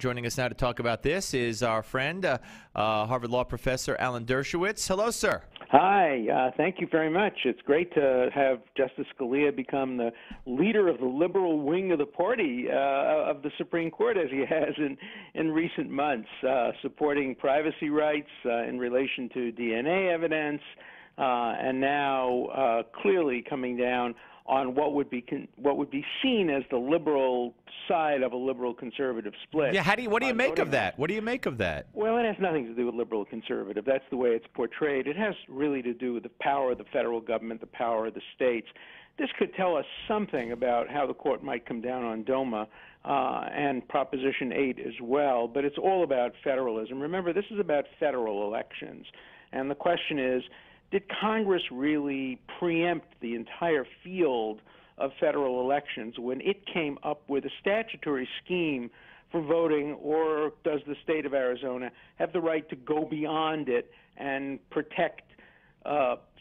Joining us now to talk about this is our friend, Harvard Law professor Alan Dershowitz. Hello, sir. Hi. Thank you very much. It's great to have Justice Scalia become the leader of the liberal wing of the party of the Supreme Court, as he has in recent months, supporting privacy rights in relation to DNA evidence, and now clearly coming down on what would be seen as the liberal side of a liberal-conservative split. Yeah, what do you make of that? What do you make of that? Well, it has nothing to do with liberal-conservative. That's the way it's portrayed. It has really to do with the power of the federal government, the power of the states. This could tell us something about how the court might come down on DOMA and Proposition 8 as well, but it's all about federalism. Remember, this is about federal elections, and the question is, did Congress really preempt the entire field of federal elections when it came up with a statutory scheme for voting, or does the state of Arizona have the right to go beyond it and protect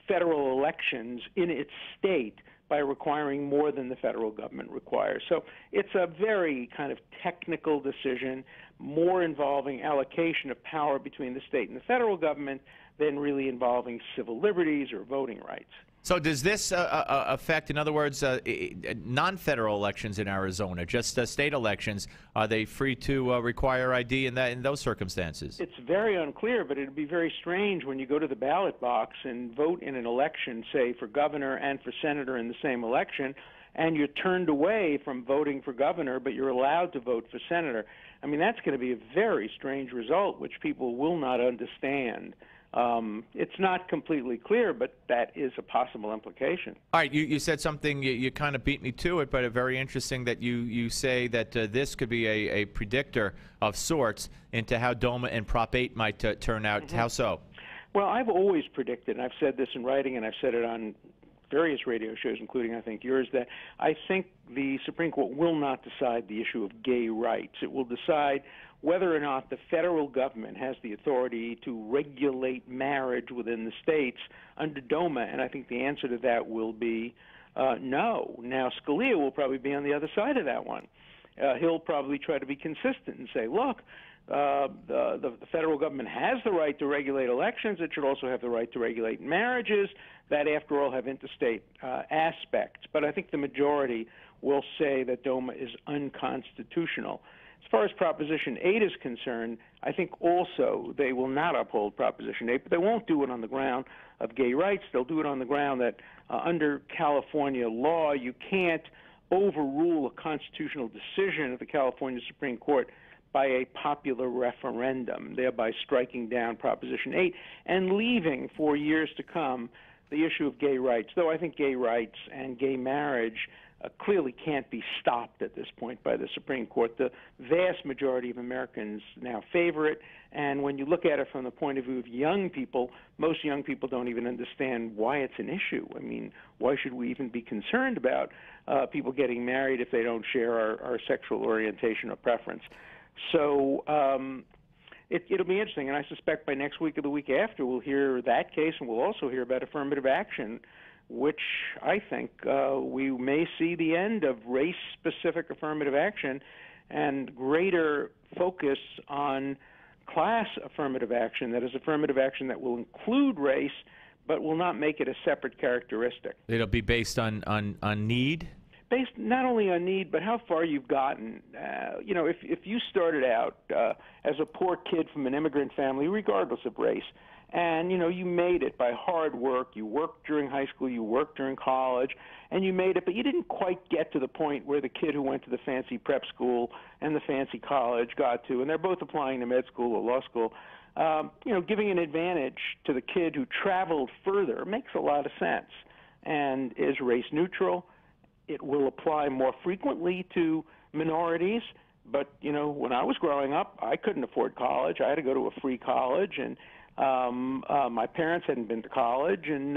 federal elections in its state by requiring more than the federal government requires? So it's a very kind of technical decision, more involving allocation of power between the state and the federal government than really involving civil liberties or voting rights. So does this affect, in other words, non-federal elections in Arizona, just state elections? Are they free to require ID in those circumstances? It's very unclear, but it would be very strange when you go to the ballot box and vote in an election, say for governor and for senator in the same election, and you're turned away from voting for governor, but you're allowed to vote for senator. I mean, that's going to be a very strange result, which people will not understand. It's not completely clear, but that is a possible implication. All right, you said something, you kind of beat me to it, but very interesting that you say that this could be a predictor of sorts into how DOMA and Prop 8 might turn out. Mm-hmm. How so? Well, I've always predicted, and I've said this in writing, and I've said it on various radio shows, including, I think, yours, that I think the Supreme Court will not decide the issue of gay rights. It will decide whether or not the federal government has the authority to regulate marriage within the states under DOMA, and I think the answer to that will be no. Now, Scalia will probably be on the other side of that one. He'll probably try to be consistent and say, look, the federal government has the right to regulate elections. It should also have the right to regulate marriages that, after all, have interstate aspects. But I think the majority will say that DOMA is unconstitutional. As far as Proposition 8 is concerned, I think also they will not uphold Proposition 8, but they won't do it on the ground of gay rights. They'll do it on the ground that under California law, you can't overrule a constitutional decision of the California Supreme Court by a popular referendum, thereby striking down Proposition 8 and leaving for years to come the issue of gay rights, though I think gay rights and gay marriage clearly can't be stopped at this point by the Supreme Court. The vast majority of Americans now favor it, and when you look at it from the point of view of young people, most young people don't even understand why it's an issue. I mean, why should we even be concerned about people getting married if they don't share our sexual orientation or preference? So it'll be interesting, and I suspect by next week or the week after we'll hear that case, and we'll also hear about affirmative action, which I think we may see the end of race-specific affirmative action and greater focus on class affirmative action, that is affirmative action that will include race but will not make it a separate characteristic. It'll be based on need? Based not only on need, but how far you've gotten. You know, if you started out as a poor kid from an immigrant family, regardless of race, and, you know, you made it by hard work. You worked during high school, you worked during college, and you made it, but you didn't quite get to the point where the kid who went to the fancy prep school and the fancy college got to, and they're both applying to med school or law school. You know, giving an advantage to the kid who traveled further makes a lot of sense and is race neutral. It will apply more frequently to minorities, but, you know, when I was growing up, I couldn't afford college. I had to go to a free college, and my parents hadn't been to college, and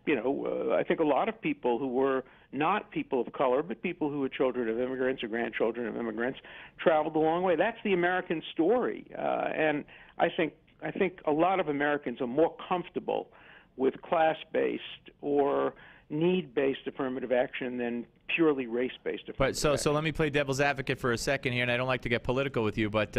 you know, I think a lot of people who were not people of color, but people who were children of immigrants or grandchildren of immigrants, traveled a long way. That's the American story, and I think a lot of Americans are more comfortable with class-based or need-based affirmative action than purely race-based affirmative But so action. let me play devil's advocate for a second here, and I don't like to get political with you, but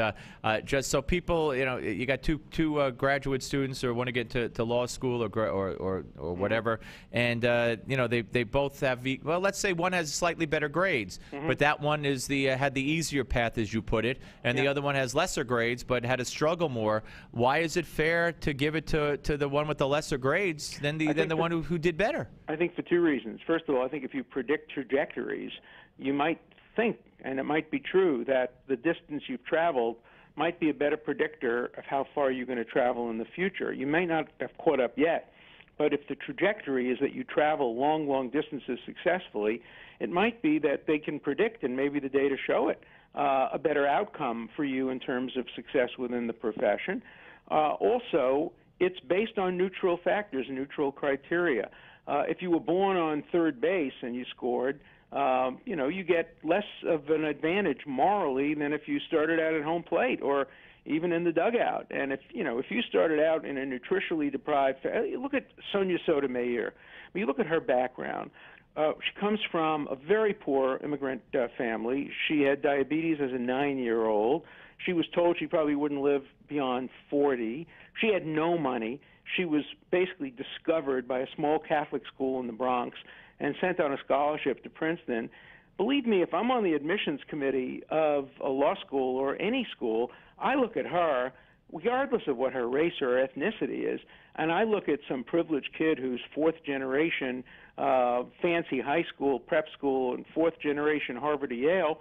just so people, you got two graduate students who want to get to law school or whatever, and they both have let's say one has slightly better grades, but that one is had the easier path, as you put it, and the other one has lesser grades but had to struggle more. Why is it fair to give it to the one with the lesser grades than the one who did better? I think for two reasons. First of all, I think if you predict trajectories, you might think, and it might be true, that the distance you've traveled might be a better predictor of how far you're going to travel in the future. You may not have caught up yet, but if the trajectory is that you travel long, long distances successfully, it might be that they can predict, and maybe the data show it, a better outcome for you in terms of success within the profession. Also, it's based on neutral factors, neutral criteria. If you were born on third base and you scored, you get less of an advantage morally than if you started out at home plate or even in the dugout. And if you started out in a nutritionally deprived, look at Sonia Sotomayor. I mean, you look at her background. She comes from a very poor immigrant family. She had diabetes as a 9-year-old. She was told she probably wouldn't live beyond 40. She had no money. She was basically discovered by a small Catholic school in the Bronx and sent on a scholarship to Princeton. Believe me, if I'm on the admissions committee of a law school or any school, I look at her, regardless of what her race or ethnicity is, and I look at some privileged kid who's fourth generation, fancy high school, prep school, and fourth generation Harvard or Yale,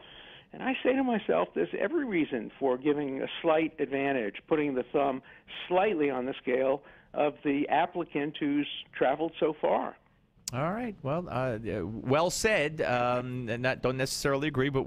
and I say to myself, there's every reason for giving a slight advantage, putting the thumb slightly on the scale of the applicant who's traveled so far. All right. Well, well said. And don't necessarily agree, but